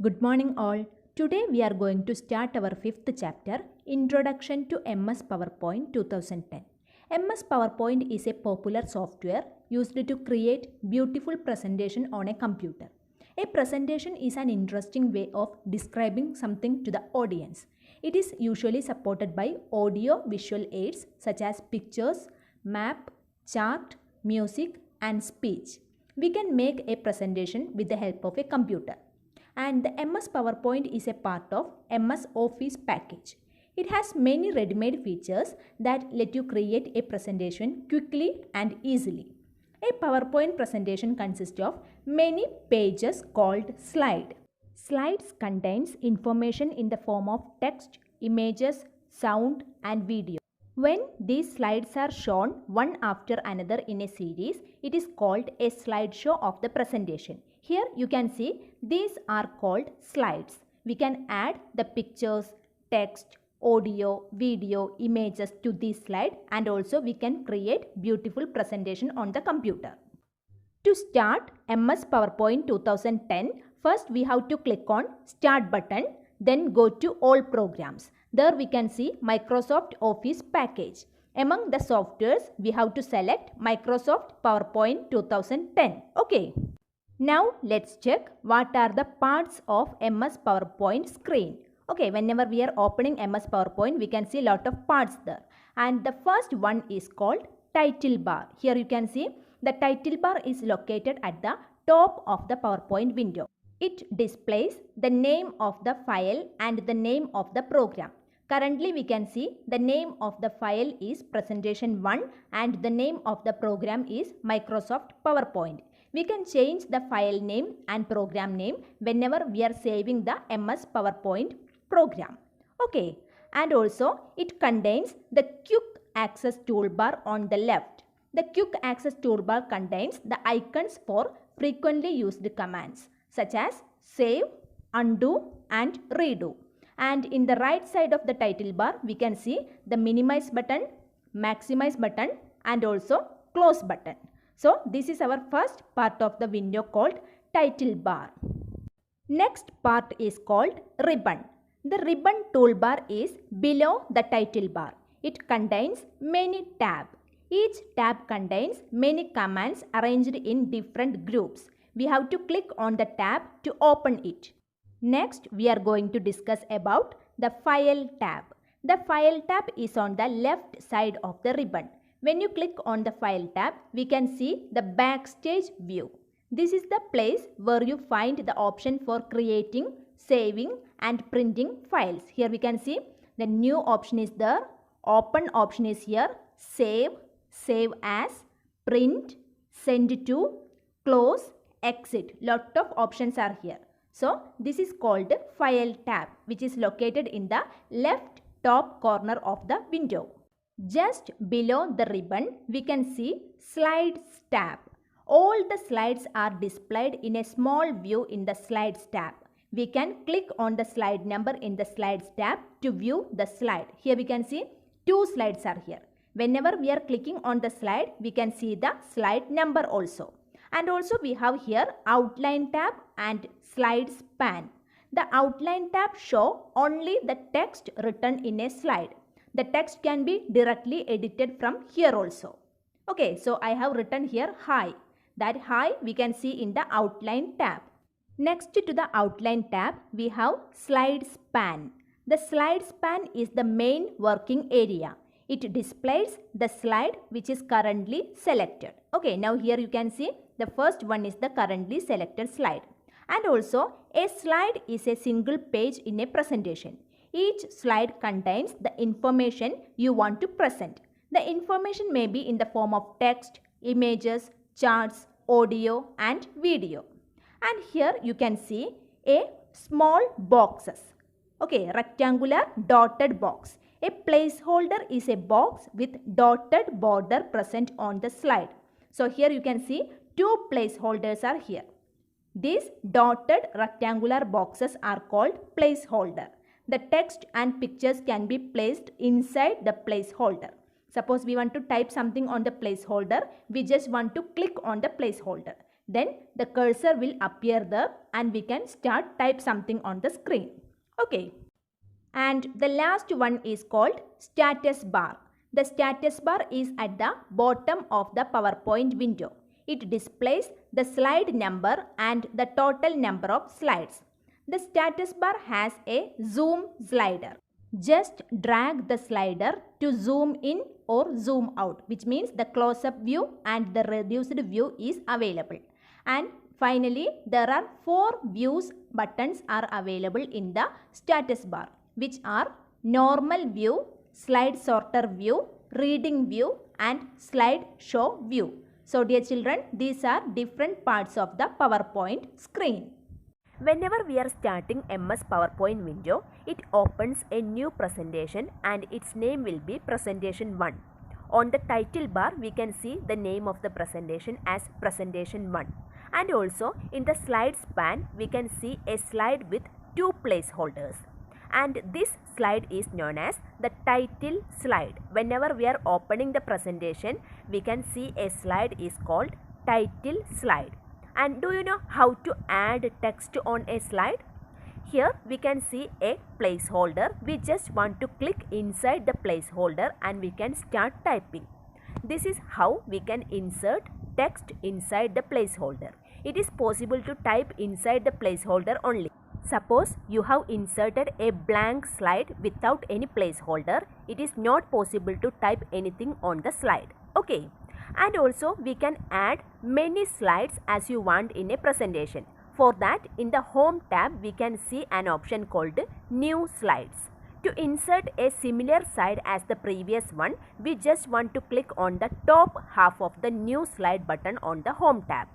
Good morning, all. Today we are going to start our fifth chapter, Introduction to MS PowerPoint 2010. MS PowerPoint is a popular software used to create beautiful presentation on a computer. A presentation is an interesting way of describing something to the audience. It is usually supported by audio visual aids such as pictures, map, chart, music, and speech. We can make a presentation with the help of a computer. And the MS PowerPoint is a part of MS Office package. It has many ready-made features that let you create a presentation quickly and easily. A PowerPoint presentation consists of many pages called slide. Slides contains information in the form of text, images, sound and video. When these slides are shown one after another in a series, it is called a slideshow of the presentation. Here you can see these are called slides. We can add the pictures, text, audio, video, images to this slide, and also we can create beautiful presentation on the computer. To start MS PowerPoint 2010, first we have to click on Start button, then go to All Programs. There we can see Microsoft Office package. Among the softwares, we have to select Microsoft PowerPoint 2010. Okay. Now let's check what are the parts of MS PowerPoint screen. Okay, whenever we are opening MS PowerPoint, we can see a lot of parts there. And the first one is called title bar. Here you can see the title bar is located at the top of the PowerPoint window. It displays the name of the file and the name of the program. Currently we can see the name of the file is presentation 1 and the name of the program is Microsoft PowerPoint. We can change the file name and program name whenever we are saving the MS PowerPoint program. Okay, and also it contains the quick access toolbar on the left. The quick access toolbar contains the icons for frequently used commands such as save, undo and redo. And in the right side of the title bar, we can see the minimize button, maximize button and also close button. So this is our first part of the window called title bar. Next part is called ribbon. The ribbon toolbar is below the title bar. It contains many tabs. Each tab contains many commands arranged in different groups. We have to click on the tab to open it. Next, we are going to discuss about the File tab. The File tab is on the left side of the ribbon. When you click on the File tab, we can see the Backstage view. This is the place where you find the option for creating, saving and printing files. Here we can see the new option is there, open option is here, save, save as, print, send to, close, exit. Lot of options are here. So this is called File tab, which is located in the left top corner of the window. Just below the ribbon, we can see Slides tab. All the slides are displayed in a small view in the Slides tab. We can click on the slide number in the Slides tab to view the slide. Here we can see 2 slides are here. Whenever we are clicking on the slide, we can see the slide number also. And also we have here Outline tab and Slides pane. The Outline tab show only the text written in a slide. The text can be directly edited from here also. Okay, so I have written here hi. That hi we can see in the Outline tab. Next to the Outline tab, we have Slides pane. The Slides pane is the main working area. It displays the slide which is currently selected. Okay, now here you can see the first one is the currently selected slide. And also a slide is a single page in a presentation. Each slide contains the information you want to present. The information may be in the form of text, images, charts, audio and video. And here you can see a small boxes. Okay, rectangular dotted box. A placeholder is a box with dotted border present on the slide. So here you can see 2 placeholders are here. These dotted rectangular boxes are called placeholder. The text and pictures can be placed inside the placeholder. Suppose we want to type something on the placeholder, we just want to click on the placeholder. Then the cursor will appear there and we can start type something on the screen. Okay. And the last one is called status bar. The status bar is at the bottom of the PowerPoint window. It displays the slide number and the total number of slides. The status bar has a zoom slider. Just drag the slider to zoom in or zoom out, which means the close-up view and the reduced view is available. And finally, there are 4 views buttons are available in the status bar, which are normal view, slide sorter view, reading view and slide show view. So dear children, these are different parts of the PowerPoint screen. Whenever we are starting MS PowerPoint window, it opens a new presentation and its name will be presentation 1. On the title bar, we can see the name of the presentation as presentation 1. And also in the slides pane, we can see a slide with 2 placeholders. And this slide is known as the title slide. Whenever we are opening the presentation, we can see a slide is called title slide. And do you know how to add text on a slide? Here we can see a placeholder. We just want to click inside the placeholder and we can start typing. This is how we can insert text inside the placeholder. It is possible to type inside the placeholder only. Suppose you have inserted a blank slide without any placeholder. It is not possible to type anything on the slide. Okay. And also we can add many slides as you want in a presentation. For that, in the home tab we can see an option called new slides. To insert a similar slide as the previous one, we just want to click on the top half of the new slide button on the home tab.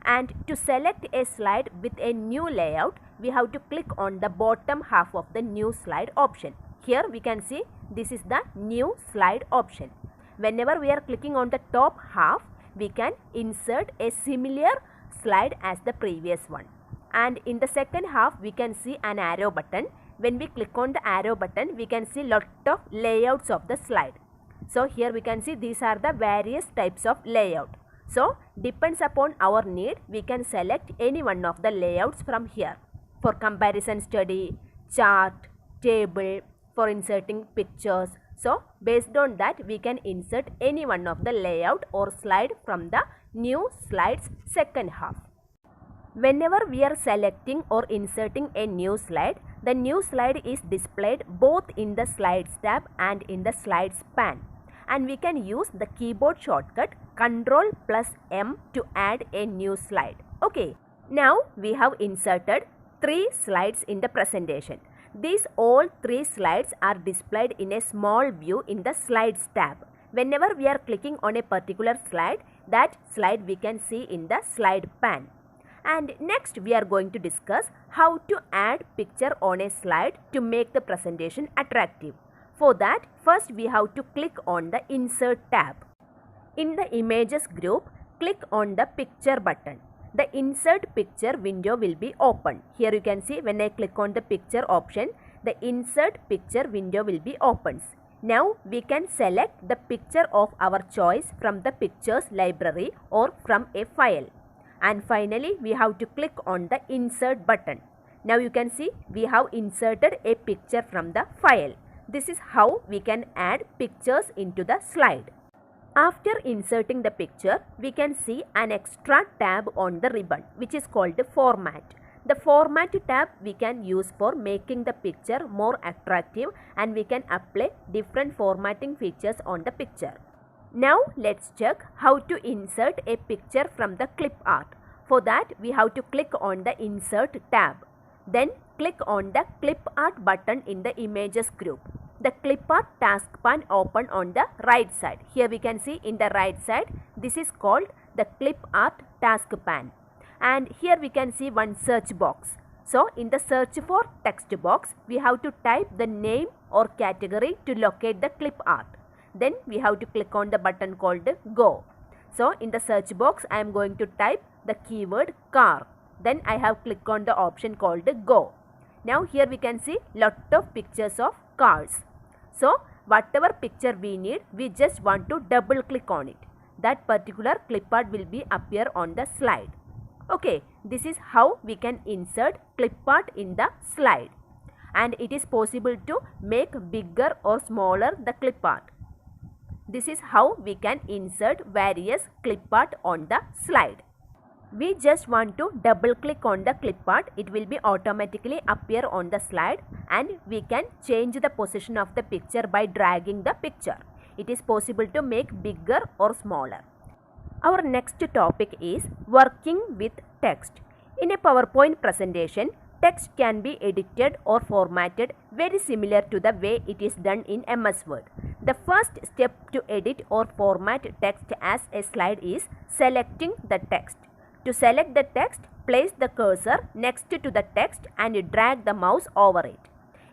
And to select a slide with a new layout, we have to click on the bottom half of the new slide option. Here we can see this is the new slide option. Whenever we are clicking on the top half, we can insert a similar slide as the previous one. And in the second half, we can see an arrow button. When we click on the arrow button, we can see lot of layouts of the slide. So here we can see these are the various types of layout. So depends upon our need, we can select any one of the layouts from here. For comparison study, chart, table, for inserting pictures. So based on that, we can insert any one of the layout or slide from the new slides second half. Whenever we are selecting or inserting a new slide, the new slide is displayed both in the slides tab and in the slides pane. And we can use the keyboard shortcut Ctrl+M to add a new slide. Okay. Now we have inserted 3 slides in the presentation. These all 3 slides are displayed in a small view in the slides tab. Whenever we are clicking on a particular slide, that slide we can see in the slide pane. And next we are going to discuss how to add picture on a slide to make the presentation attractive. For that, first we have to click on the insert tab. In the images group, click on the picture button. The insert picture window will be open. Here you can see when I click on the picture option, the insert picture window will be opens. Now we can select the picture of our choice from the pictures library or from a file. And finally we have to click on the insert button. Now you can see we have inserted a picture from the file. This is how we can add pictures into the slide. After inserting the picture, we can see an extra tab on the ribbon which is called the format. The format tab we can use for making the picture more attractive and we can apply different formatting features on the picture. Now let's check how to insert a picture from the clip art. For that we have to click on the insert tab. Then click on the clip art button in the images group. The clip art taskbar open on the right side. Here we can see in the right side, this is called the clip art taskbar. And here we can see one search box. So in the search for text box, we have to type the name or category to locate the clip art. Then we have to click on the button called go. So in the search box, I am going to type the keyword car. Then I have clicked on the option called go. Now here we can see lot of pictures of cars. So whatever picture we need, we just want to double click on it. that particular clipart will be appear on the slide. Okay, this is how we can insert clipart in the slide, and it is possible to make bigger or smaller the clipart. This is how we can insert various clipart on the slide. We just want to double click on the clipart. It will be automatically appear on the slide, and we can change the position of the picture by dragging the picture. It is possible to make bigger or smaller. Our next topic is working with text. In a PowerPoint presentation, text can be edited or formatted very similar to the way it is done in MS Word. The first step to edit or format text as a slide is selecting the text. To select the text, place the cursor next to the text and drag the mouse over it.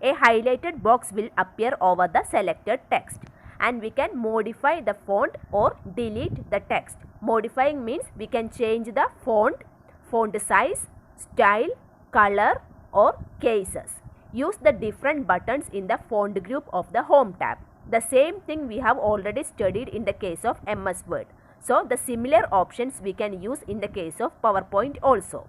A highlighted box will appear over the selected text, and we can modify the font or delete the text. Modifying means we can change the font size, style, color or cases. Use the different buttons in the font group of the Home tab. The same thing we have already studied in the case of MS Word. So the similar options we can use in the case of PowerPoint also.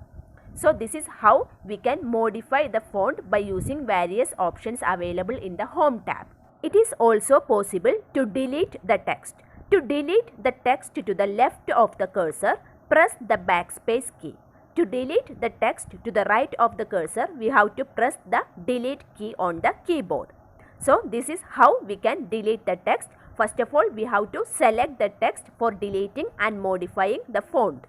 So this is how we can modify the font by using various options available in the Home tab. It is also possible to delete the text. To delete the text to the left of the cursor, press the backspace key. To delete the text to the right of the cursor, we have to press the delete key on the keyboard. So this is how we can delete the text. First of all, we have to select the text for deleting and modifying the font.